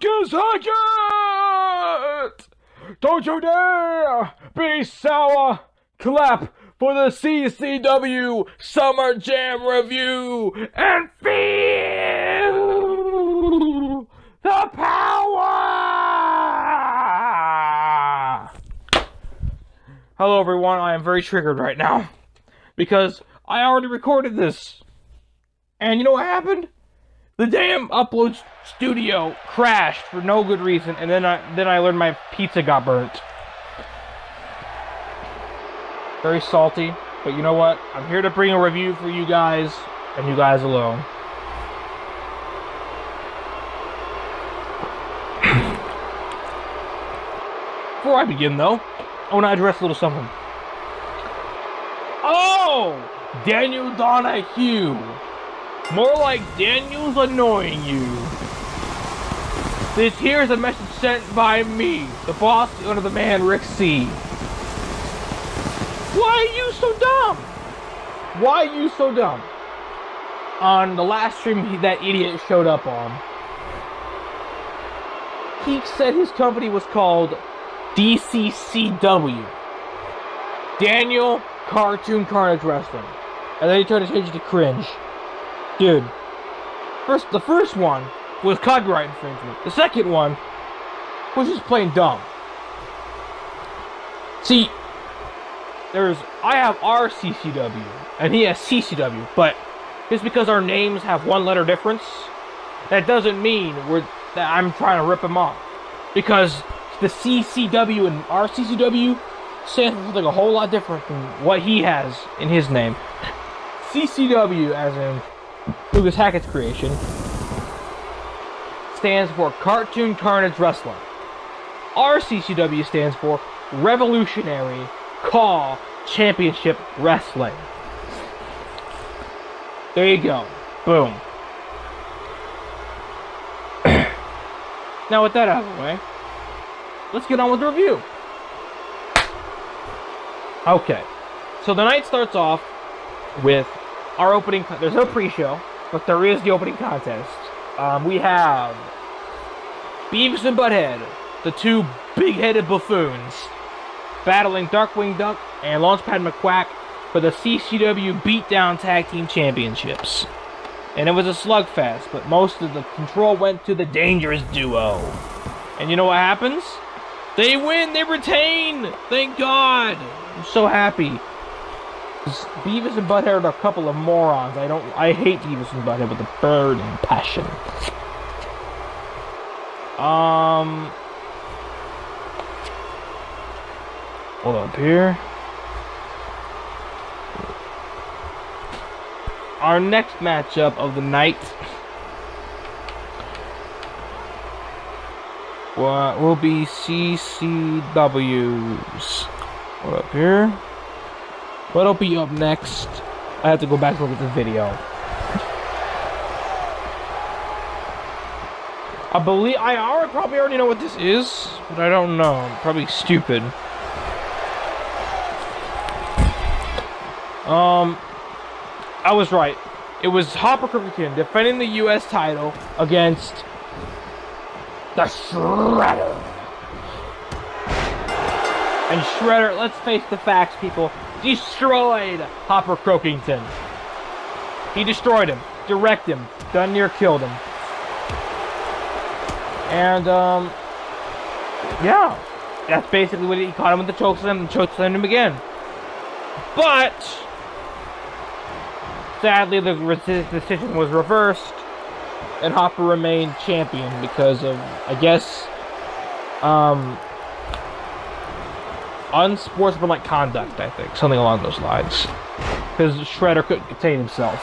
Lucas Hackett! Don't you dare be sour! Clap for the CCW Summer Jam Review and feel the power! Hello everyone, I am very triggered right now because I already recorded this. And you know what happened? The damn upload studio crashed for no good reason, and then I learned my pizza got burnt. Very salty, but you know what? I'm here to bring a review for you guys, and you guys alone. Before I begin, though, I want to address a little something. Oh! Daniel Donahue! More like Daniel's annoying you. This here's a message sent by me, the boss, the owner of the man, Rick C. Why are you so dumb? Why are you so dumb? On the last stream that idiot showed up on, he said his company was called DCCW. Daniel Cartoon Carnage Wrestling. And then he tried to change it to Cringe. Dude, the first one was copyright infringement. The second one was just plain dumb. See, I have our CCW, and he has CCW, but just because our names have one letter difference, that doesn't mean that I'm trying to rip him off. Because the CCW and our CCW stands for something a whole lot different than what he has in his name. CCW, as in Lucas Hackett's creation, stands for Cartoon Carnage Wrestling. Our CCW stands for Revolutionary Call Championship Wrestling. There you go. Boom. Now with that out of the way, let's get on with the review. Okay. So the night starts off with our opening. There's no pre-show, but there is the opening contest. We have Beavis and Butthead, the two big-headed buffoons, battling Darkwing Duck and Launchpad McQuack for the CCW Beatdown Tag Team Championships. And it was a slugfest, but most of the control went to the Dangerous Duo. And you know what happens? They win! They retain! Thank God! I'm so happy. Beavis and Butthead are a couple of morons. I hate Beavis and Butthead with a burning passion. Hold up here. Our next matchup of the night will be CCW's. Hold up here. What'll be up next? I have to go back and look at the video. I probably already know what this is, but I don't know. I'm probably stupid. I was right. It was Hopper Cooperkin defending the U.S. title against the Shredder. And Shredder, let's face the facts, people, destroyed Hopper Croakington. He destroyed him, directed him, done near killed him. And, yeah, that's basically what he caught him with the chokeslam and chokeslammed him again. But, sadly, the decision was reversed, and Hopper remained champion because of, I guess, unsportsmanlike conduct, I think. Something along those lines. Because Shredder couldn't contain himself.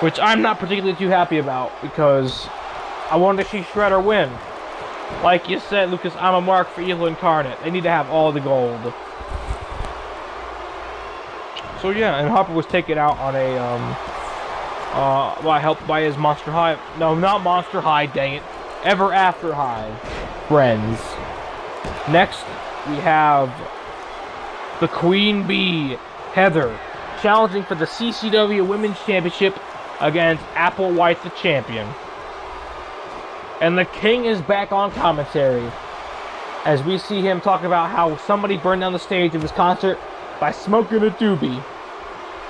Which I'm not particularly too happy about, because I wanted to see Shredder win. Like you said, Lucas, I'm a mark for evil incarnate. They need to have all the gold. So yeah, and Hopper was taken out on a, helped by his Monster High. No, not Monster High, dang it. Ever After High friends. Next, we have the Queen Bee, Heather, challenging for the CCW Women's Championship against Applewhite the Champion. And the King is back on commentary, as we see him talk about how somebody burned down the stage of his concert by smoking a doobie.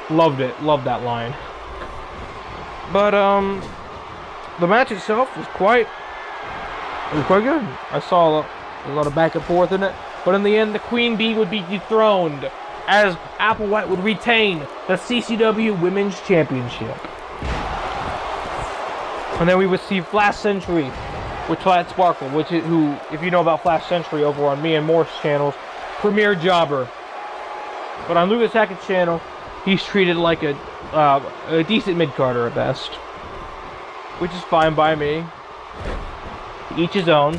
Loved it. Loved that line. But, the match itself was quite good. I saw a lot of back and forth in it. But in the end, the Queen Bee would be dethroned, as Applewhite would retain the CCW Women's Championship. And then we would see Flash Century with Twilight Sparkle, who, if you know about Flash Century over on me and Morris channels, premier jobber. But on Lucas Hackett's channel, he's treated like a decent mid-carder at best. Which is fine by me. To each his own.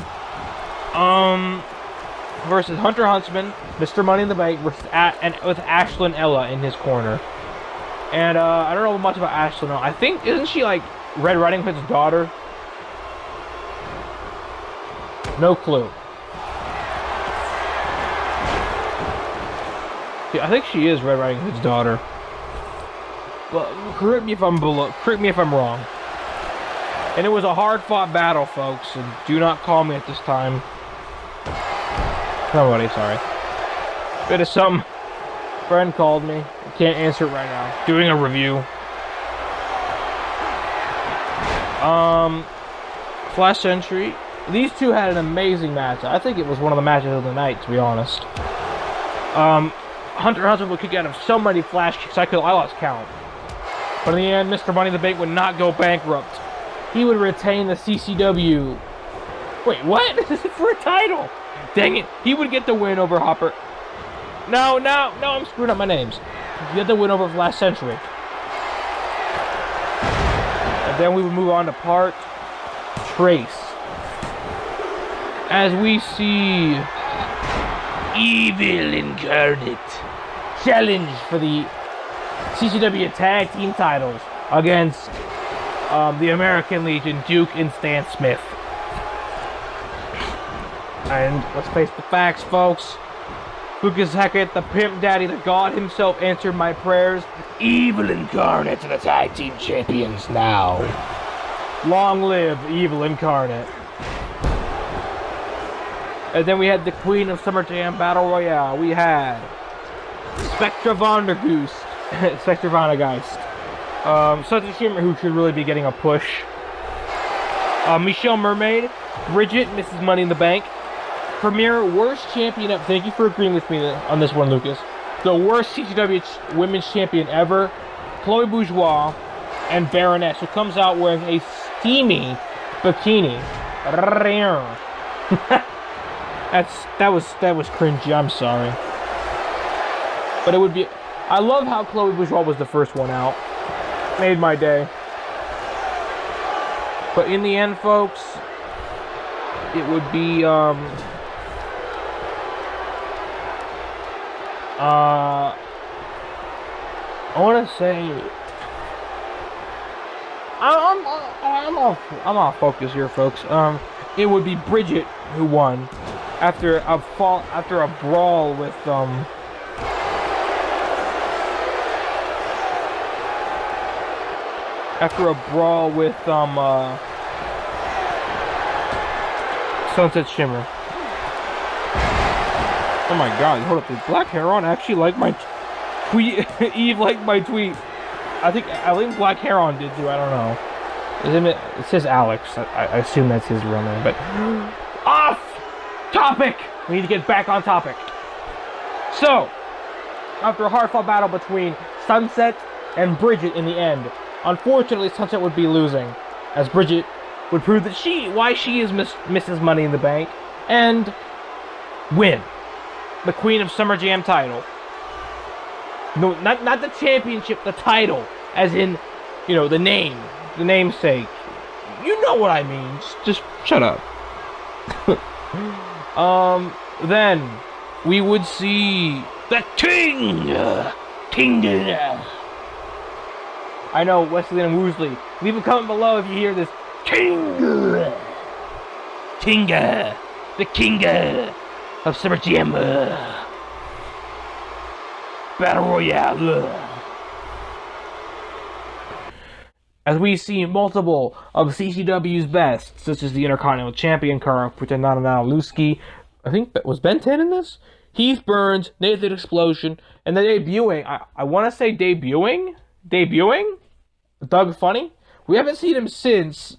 Versus Hunter Huntsman, Mr. Money in the Bank, with Ashlyn Ella in his corner. And I don't know much about Ashlyn Ella. I think, isn't she like Red Riding Hood's daughter? No clue. Yeah, I think she is Red Riding Hood's daughter. Well, correct me if I'm wrong. And it was a hard-fought battle, folks. And do not call me at this time. Somebody, sorry. Bit of something. Friend called me. I can't answer it right now. Doing a review. Flash Century. These two had an amazing match. I think it was one of the matches of the night, to be honest. Hunter Huntsman would kick out of so many flash kicks, I lost count. But in the end, Mr. Money in the Bank would not go bankrupt. He would retain the CCW. Wait, what? This is for a title. Dang it. He would get the win over Hopper. No, I'm screwing up my names. He get the win over Flash Century. And then we would move on to part Trace. As we see Evil Incarnate challenge for the CCW Tag Team titles against the American Legion, Duke and Stan Smith. And let's face the facts, folks. Lucas Hackett, the Pimp Daddy, the God himself, answered my prayers. Evil Incarnate to the Tag Team Champions now. Long live Evil Incarnate. And then we had the Queen of Summer Jam Battle Royale. We had Spectra Vondergeist. Spectra Vondergeist. Such a shimmer who should really be getting a push. Michelle Mermaid. Bridget, Mrs. Money in the Bank. Premier Worst Champion up. Thank you for agreeing with me on this one, Lucas. The worst CCW Women's Champion ever. Chloe Bourgeois. And Baroness, who comes out wearing a steamy bikini. That was cringy. I'm sorry, but it would be. I love how Chloe Bourgeois was the first one out. Made my day. But in the end, folks, it would be I want to say. I'm off focus here, folks. It would be Bridget who won after a brawl with Sunset Shimmer. Oh my God! Hold up, did Black Heron actually like my tweet? Eve liked my tweet. I think Black Heron did too. I don't know. It says Alex. I assume that's his real name. But off topic. We need to get back on topic. So, after a hard-fought battle between Sunset and Bridget in the end, unfortunately Sunset would be losing, as Bridget would prove that why she is Mrs. Money in the Bank, and win the Queen of Summer Jam title. No, not the championship, the title, as in, the name, the namesake. You know what I mean. Just shut up. Then we would see the King. I know, Wesley and Woosley. Leave a comment below if you hear this. King. The King of Summer Jam. Battle Royale. as we see multiple of CCW's best, such as the Intercontinental Champion, Karl Luski. I think that was Ben 10 in this? Heath Burns, Nathan Explosion, and the debuting, I want to say debuting, Doug Funny. We haven't seen him since.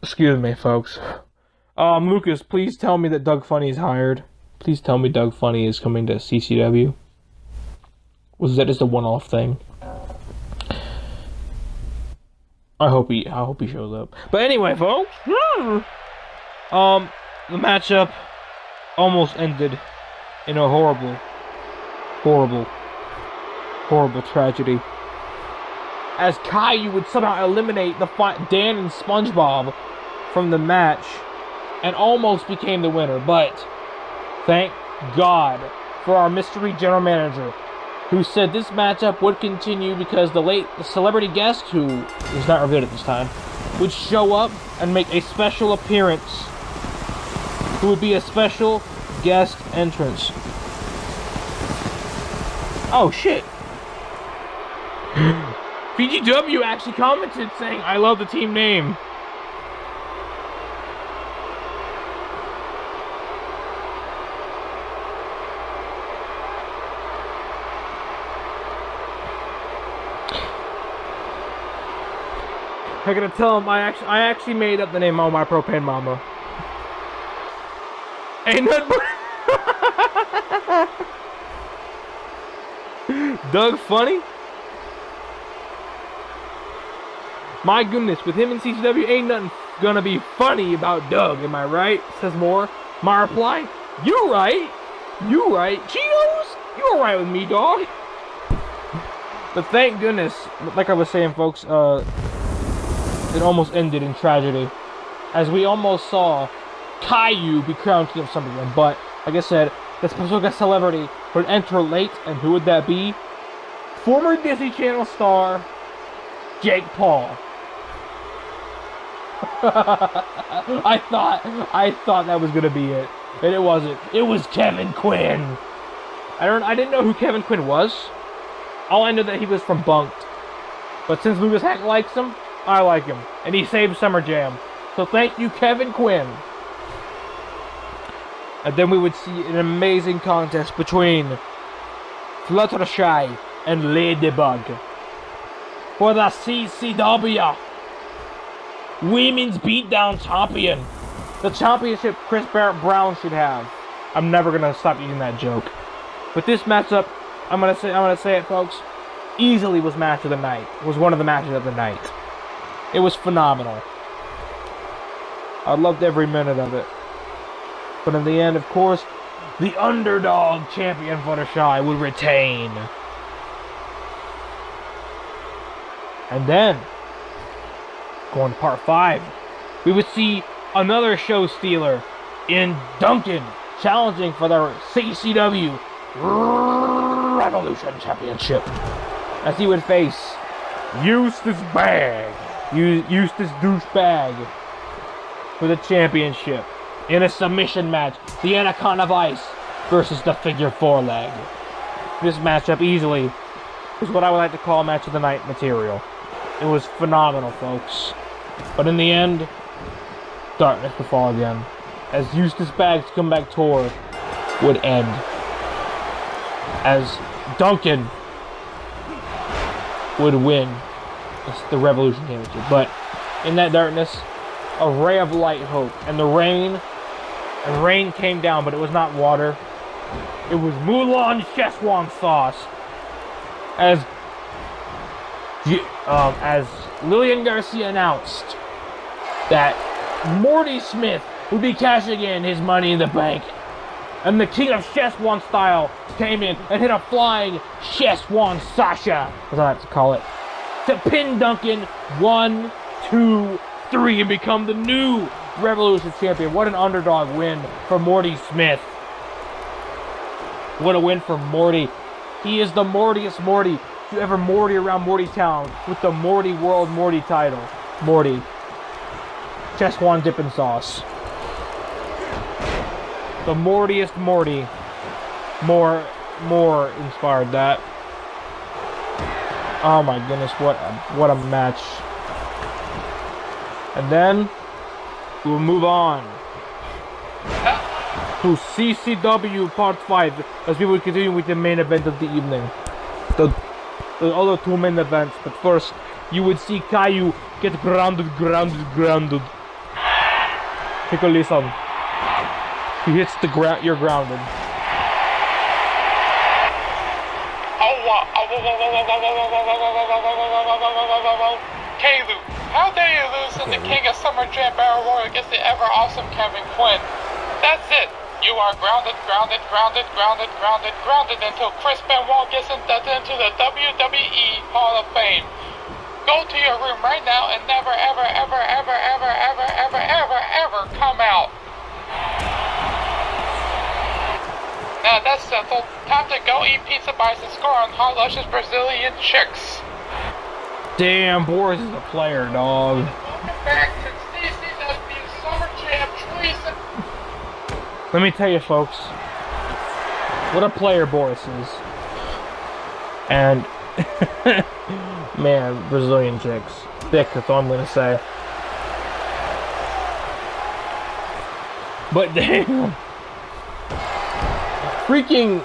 Excuse me, folks. Lucas, please tell me that Doug Funny is hired. Please tell me Doug Funny is coming to CCW. Was that just a one-off thing? I hope he shows up. But anyway, folks, the matchup almost ended in a horrible tragedy, as Caillou would somehow eliminate Dan and SpongeBob from the match and almost became the winner. But thank God for our mystery general manager, who said this matchup would continue because the celebrity guest, who is not revealed at this time, would show up and make a special appearance. Who would be a special guest entrance. Oh shit. PGW actually commented saying, "I love the team name." I gotta tell him I actually made up the name of my propane mama. Ain't nothing but Doug Funny? My goodness, with him in CCW, ain't nothing gonna be funny about Doug, am I right? Says Moore. My reply, you right. Cheetos? You alright with me, dog? But thank goodness, like I was saying, folks, it almost ended in tragedy, as we almost saw Caillou be crowned king of something. But like I said, the special guest celebrity would enter late, and who would that be? Former Disney Channel star Jake Paul. I thought that was gonna be it, and it wasn't. It was Kevin Quinn. I didn't know who Kevin Quinn was. All I knew that he was from Bunked. But since Lucas Hack likes him, I like him, and he saved Summer Jam. So thank you, Kevin Quinn. And then we would see an amazing contest between Fluttershy and Ladybug for the CCW Women's Beatdown Champion. The championship Chris Barrett Brown should have. I'm never gonna stop using that joke. But this matchup, I'm gonna say it, folks, easily was match of the night. Was one of the matches of the night. It was phenomenal. I loved every minute of it. But in the end, of course, the underdog champion Fluttershy would retain. And then, going to part 5, we would see another show stealer in Duncan challenging for the CCW Revolution Championship, as he would face Eustace Douchebag for the championship in a submission match. The Anaconda Vice versus the Figure 4 leg. This matchup easily is what I would like to call match of the night material. It was phenomenal, folks. But in the end, darkness would fall again, as Eustace Bag's comeback tour would end, as Duncan would win the Revolution Championship. But in that darkness, a ray of light hope, and rain came down, but it was not water. It was Mulan Szechuan sauce, as Lillian Garcia announced that Morty Smith would be cashing in his Money in the Bank, and the King of Szechuan style came in and hit a flying Szechuan Sasha, as I like to call it, to pin Duncan 1, 2, 3 and become the new Revolution Champion. What an underdog win for Morty Smith. What a win for Morty. He is the Mortiest Morty to ever Morty around Morty Town with the Morty World Morty title. Morty. Szechuan dipping sauce. The Mortiest Morty. More inspired that. Oh my goodness, what a match. And then we'll move on to CCW Part 5 as we will continue with the main event of the evening. The other two main events, but first you would see Caillou get grounded. Take a listen. He hits the ground, you're grounded. Caillou, how dare you lose to the King of Summer Jam Battle Royal against the ever awesome Kevin Quinn? That's it. You are grounded until Chris Benoit gets inducted into the WWE Hall of Fame. Go to your room right now and never ever come out. Now that's settled. Time to go eat pizza bites and score on hot luscious Brazilian chicks. Damn, Boris is a player, dog. Welcome back to CCW Summer Jam Treason. Let me tell you, folks, what a player Boris is. And, man, Brazilian chicks. Thick, that's all I'm gonna say. But damn. Freaking.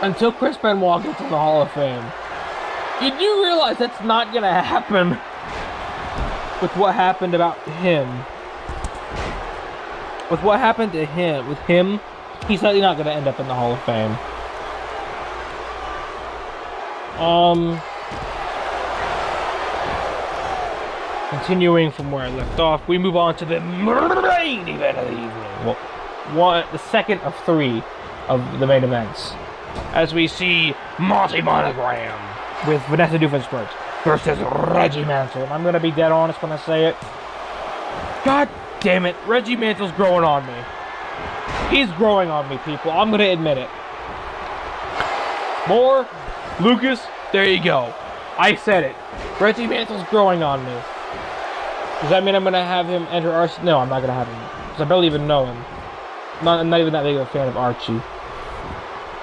Until Chris Benoit gets in the Hall of Fame. You do realize that's not gonna happen with what happened about him. With what happened to him, he's certainly not gonna end up in the Hall of Fame. Continuing from where I left off, we move on to the main event of the evening. Well, the second of three of the main events. As we see Monty Monogram with Vanessa Doofenshmirtz versus Reggie Mantle. And I'm gonna be dead honest when I say it. God damn it, Reggie Mantle's growing on me. He's growing on me, people. I'm gonna admit it. More Lucas, there you go. I said it. Reggie Mantle's growing on me. Does that mean I'm gonna have him enter Archie? No, I'm not gonna have him. Because I barely even know him. I'm not even that big of a fan of Archie.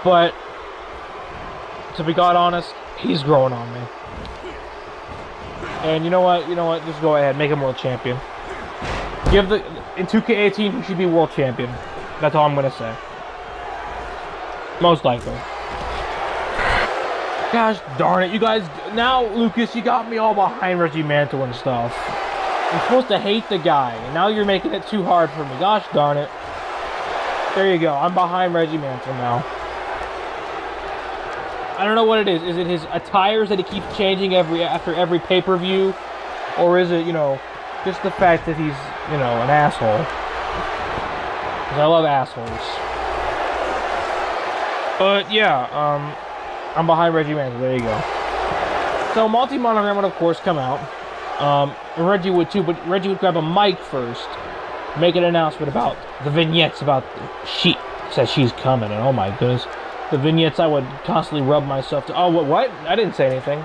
But, to be God honest, he's growing on me. And you know what? Just go ahead, make him world champion. In 2K18, he should be world champion. That's all I'm gonna say. Most likely. Gosh darn it, you guys. Now, Lucas, you got me all behind Reggie Mantle and stuff. I'm supposed to hate the guy, and now you're making it too hard for me. Gosh darn it. There you go. I'm behind Reggie Mantle now. I don't know what it is. Is it his attires that he keeps changing after every pay-per-view? Or is it, just the fact that he's, an asshole? Because I love assholes. But, yeah, I'm behind Reggie Mantle. There you go. So, Monty Monogram would, of course, come out. And Reggie would, too, but Reggie would grab a mic first. Make an announcement about the vignettes about she says she's coming, and oh my goodness. The vignettes I would constantly rub myself to. Oh, what? I didn't say anything.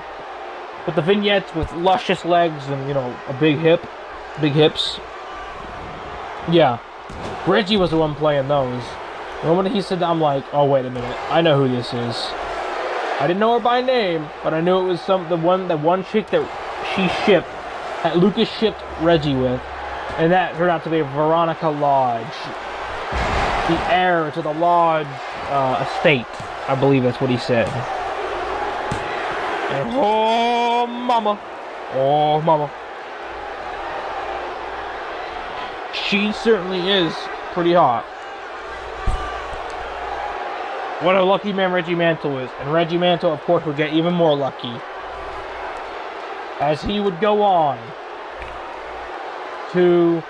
But the vignettes with luscious legs and, a big hips. Yeah. Reggie was the one playing those. The moment he said that, I'm like, oh, wait a minute. I know who this is. I didn't know her by name, but I knew it was the one chick that she shipped, that Lucas shipped Reggie with. And that turned out to be Veronica Lodge. The heir to the Lodge estate. I believe that's what he said. And oh, mama. Oh, mama. She certainly is pretty hot. What a lucky man Reggie Mantle is. And Reggie Mantle, of course, would get even more lucky. As he would go on to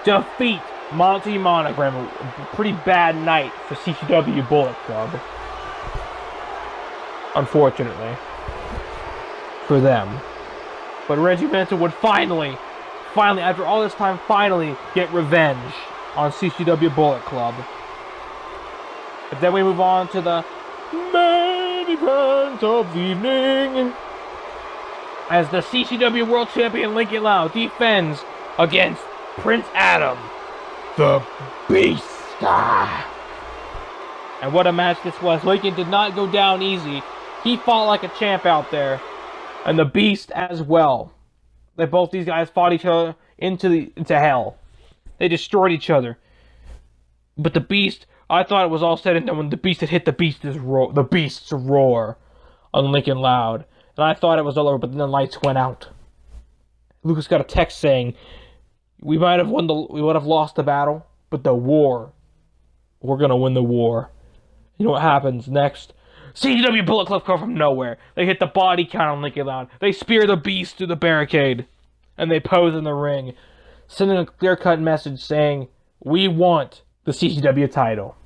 defeat Monty Monogram. A pretty bad night for CCW Bullet Club. Unfortunately. For them. But Reggie Mantle would finally, after all this time, finally get revenge on CCW Bullet Club. But then we move on to the main event of the evening. As the CCW World Champion Lincoln Lau defends against Prince Adam, the Beast. And what a match this was. Lincoln did not go down easy. He fought like a champ out there, and the Beast as well. These guys fought each other into hell. They destroyed each other. But the Beast, I thought it was all said and done when the Beast had hit the Beast's roar on Lincoln Loud, and I thought it was all over. But then the lights went out. Lucas got a text saying, we would have lost the battle, but the war, we're gonna win the war. You know what happens next? CCW Bullet Club come from nowhere. They hit the body count on Lincoln Loud. They spear the Beast through the barricade. And they pose in the ring, sending a clear-cut message saying, we want the CCW title.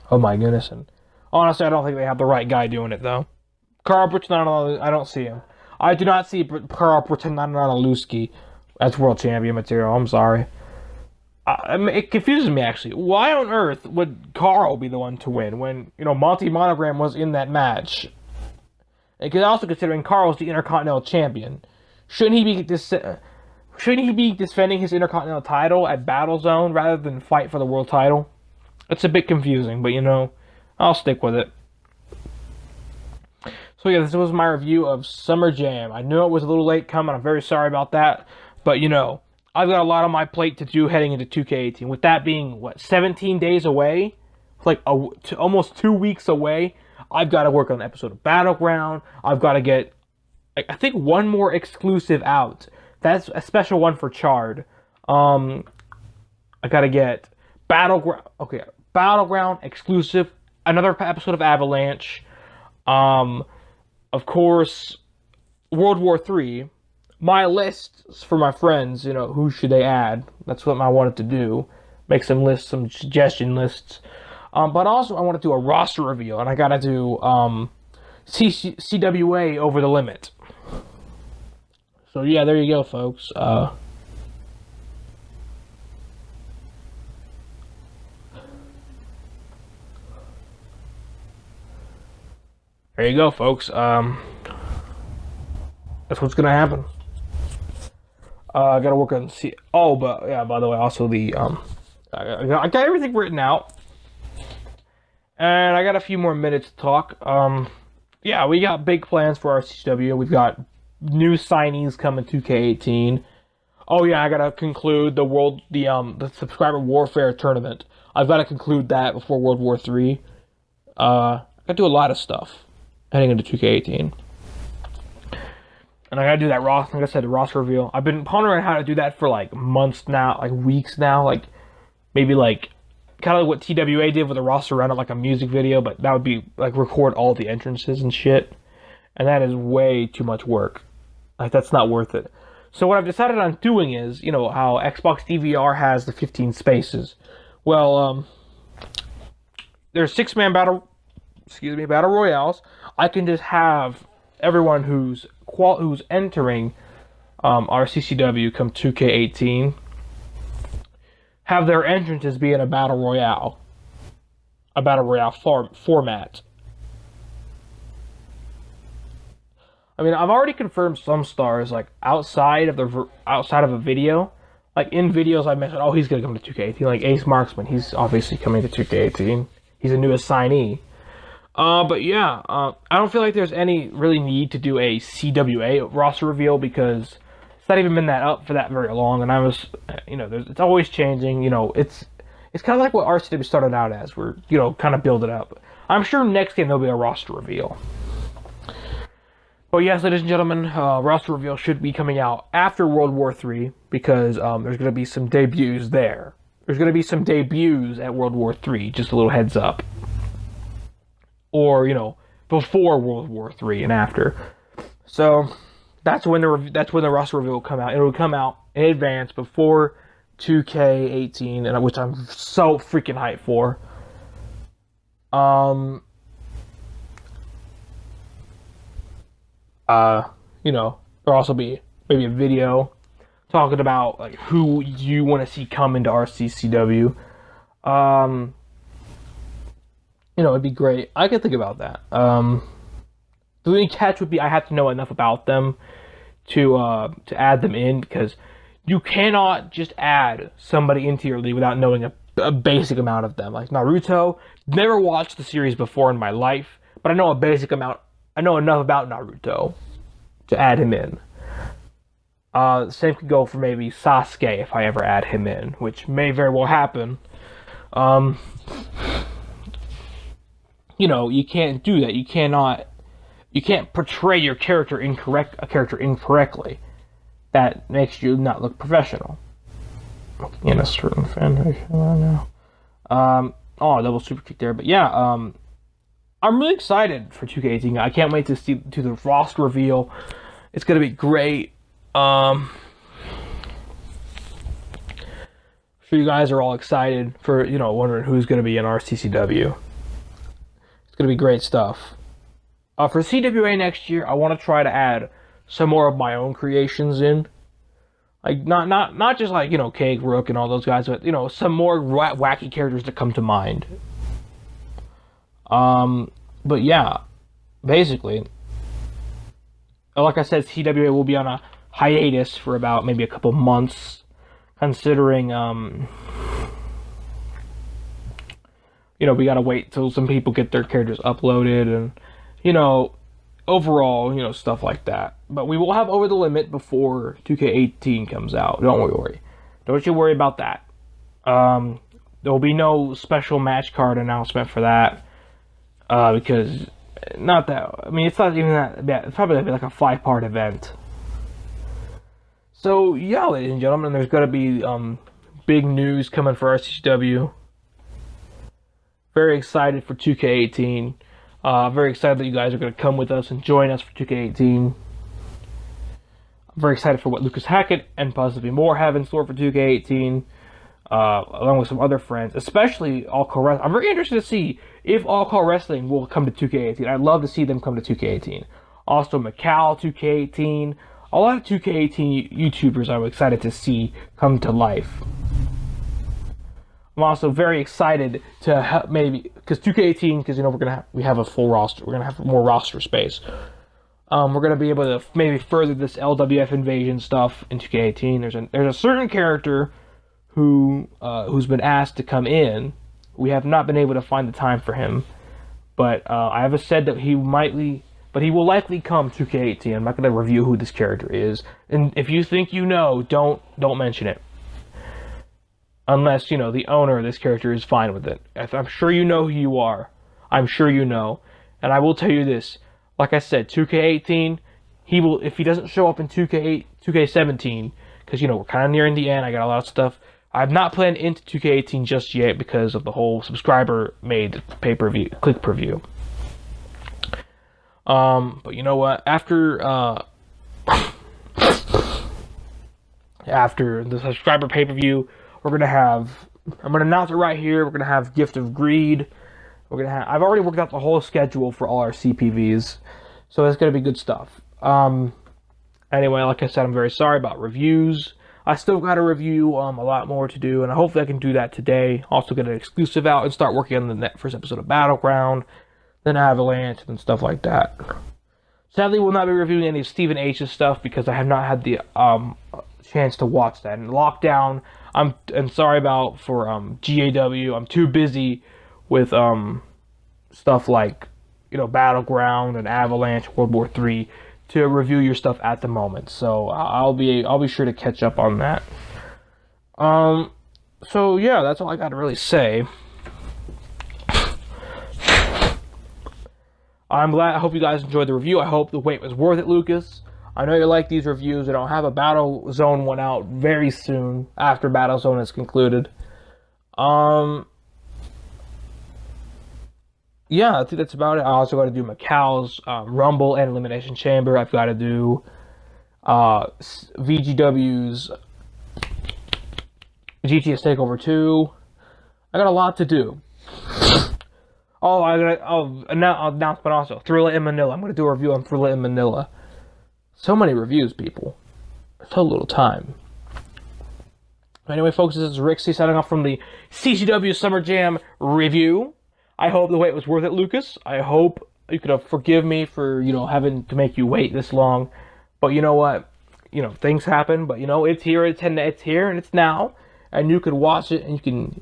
Oh my goodness. And honestly, I don't think they have the right guy doing it, though. Carl Bertinanowski, I don't see him. I do not see Carl Bertinanowski as world champion material. I'm sorry. It confuses me, actually. Why on earth would Carl be the one to win when, Monty Monogram was in that match? And also considering Carl's the Intercontinental Champion. Shouldn't he be defending his Intercontinental title at Battle Zone rather than fight for the world title? It's a bit confusing, but, I'll stick with it. So, yeah, this was my review of Summer Jam. I know it was a little late coming. I'm very sorry about that. But, I've got a lot on my plate to do heading into 2K18. With that being, 17 days away? Almost 2 weeks away. I've got to work on an episode of Battleground. I've got to get, I think, one more exclusive out. That's a special one for Chard. I got to get Battleground exclusive. Another episode of Avalanche. Of course, World War III. My lists for my friends, who should they add? That's what I wanted to do. Make some lists, some suggestion lists. But also I want to do a roster reveal, and I gotta do CWA Over the Limit. So yeah, there you go, folks. There you go, folks. That's what's gonna happen. I gotta work on but yeah, by the way, also I got everything written out, and I got a few more minutes to talk. Yeah, we got big plans for our CCW. We've got new signees coming 2K18. Oh yeah, I gotta conclude the subscriber warfare tournament. I've got to conclude that before World War III. I gotta do a lot of stuff heading into 2K18. And I gotta do that like I said, the roster reveal. I've been pondering how to do that for months now, weeks now, maybe kind of what TWA did with a roster run like a music video, but that would be record all the entrances and shit. And that is way too much work. That's not worth it. So what I've decided on doing is, how Xbox DVR has the 15 spaces. Well, there's 6-man battle royales. I can just have everyone who's entering our CCW come 2K18 have their entrances be in a battle royale format. I mean, I've already confirmed some stars outside of a video. In videos I mentioned, he's gonna come to 2K18. Ace Marksman, he's obviously coming to 2K18. He's a new assignee. But yeah, I don't feel like there's any really need to do a CWA roster reveal because it's not even been up for that very long, and I was, it's always changing. It's kind of like what RCW started out as. We're, kind of build it up. I'm sure next game there'll be a roster reveal. But yes, ladies and gentlemen, roster reveal should be coming out after World War III because there's going to be some debuts there. There's going to be some debuts at World War III. Just a little heads up. Or, before World War III and after. So, that's when the roster reveal will come out. It will come out in advance before 2K18, and which I'm so freaking hyped for. There'll also be maybe a video talking about who you want to see come into RCCW. It'd be great. I could think about that. The only catch would be I have to know enough about them to add them in, because you cannot just add somebody into your league without knowing a basic amount of them. Naruto, never watched the series before in my life, but I know a basic amount. I know enough about Naruto to add him in. Same could go for maybe Sasuke if I ever add him in, which may very well happen. You know, you can't do that. You can't portray your character incorrectly. That makes you not look professional. In a certain fan right now. Double super kick there, but yeah, I'm really excited for 2K18. I can't wait to see the roster reveal. It's gonna be great. I'm sure you guys are all excited for, wondering who's gonna be in our CCW. It's gonna be great stuff. For CWA next year, I want to try to add some more of my own creations in. Like, not just like, Keg, Rook, and all those guys, but, some more wacky characters that come to mind. But yeah, basically, like I said, CWA will be on a hiatus for about maybe a couple months, considering, we gotta wait till some people get their characters uploaded and, overall, stuff like that. But we will have Over the Limit before 2K18 comes out. Don't worry. Don't you worry about that. There will be no special match card announcement for that. Because, it's not even that bad. It's probably like a 5-part event. So, yeah, ladies and gentlemen, there's going to be big news coming for RCW. Very excited for 2K18. Very excited that you guys are going to come with us and join us for 2K18. I'm very excited for what Lucas Hackett and possibly more have in store for 2K18, along with some other friends, especially All Call Wrestling. I'm very interested to see if All Call Wrestling will come to 2K18. I'd love to see them come to 2K18. Also, Macau 2K18. A lot of 2K18 YouTubers I'm excited to see come to life. I'm also very excited to help because 2K18, because we have a full roster. We're gonna have more roster space. We're gonna be able to maybe further this LWF invasion stuff in 2K18. There's a certain character who's been asked to come in. We have not been able to find the time for him, but I have said that he will likely come to 2K18. I'm not gonna review who this character is, and if you think don't mention it. Unless, the owner of this character is fine with it. I'm sure you know who you are. I'm sure you know. And I will tell you this. Like I said, 2K18, if he doesn't show up in 2K17, because, we're kind of nearing the end, I got a lot of stuff. I've not planned into 2K18 just yet because of the whole subscriber-made pay-per-view, click-per-view. But you know what? After the subscriber pay-per-view, I'm going to announce it right here. We're going to have Gift of Greed. I've already worked out the whole schedule for all our CPVs. So it's going to be good stuff. Anyway, like I said, I'm very sorry about reviews. I still got a review, a lot more to do, and hopefully I can do that today. Also get an exclusive out and start working on the first episode of Battleground, then Avalanche, and stuff like that. Sadly, we'll not be reviewing any of Stephen H's stuff because I have not had the chance to watch that. And Lockdown, I'm sorry for GAW. I'm too busy with stuff like Battleground and Avalanche, World War III to review your stuff at the moment. So I'll be sure to catch up on that. So yeah, that's all I got to really say. I hope you guys enjoyed the review. I hope the wait was worth it, Lucas. I know you like these reviews, and I'll have a Battle Zone one out very soon after Battle Zone is concluded. Yeah, I think that's about it. I also got to do Macau's Rumble and Elimination Chamber. I've got to do VGW's GTS Takeover 2. I got a lot to do. Oh, announcement also. Thriller in Manila. I'm going to do a review on Thriller in Manila. So many reviews, people. So little time. Anyway, folks, this is Rick C signing off from the CCW Summer Jam review. I hope the wait was worth it, Lucas. I hope you could forgive me for, having to make you wait this long. But you know what? Things happen, but it's here, it's here, and it's now. And you can watch it, and you can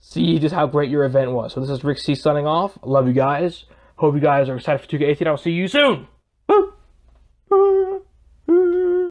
see just how great your event was. So this is Rick C signing off. I love you guys. Hope you guys are excited for 2K18. I'll see you soon.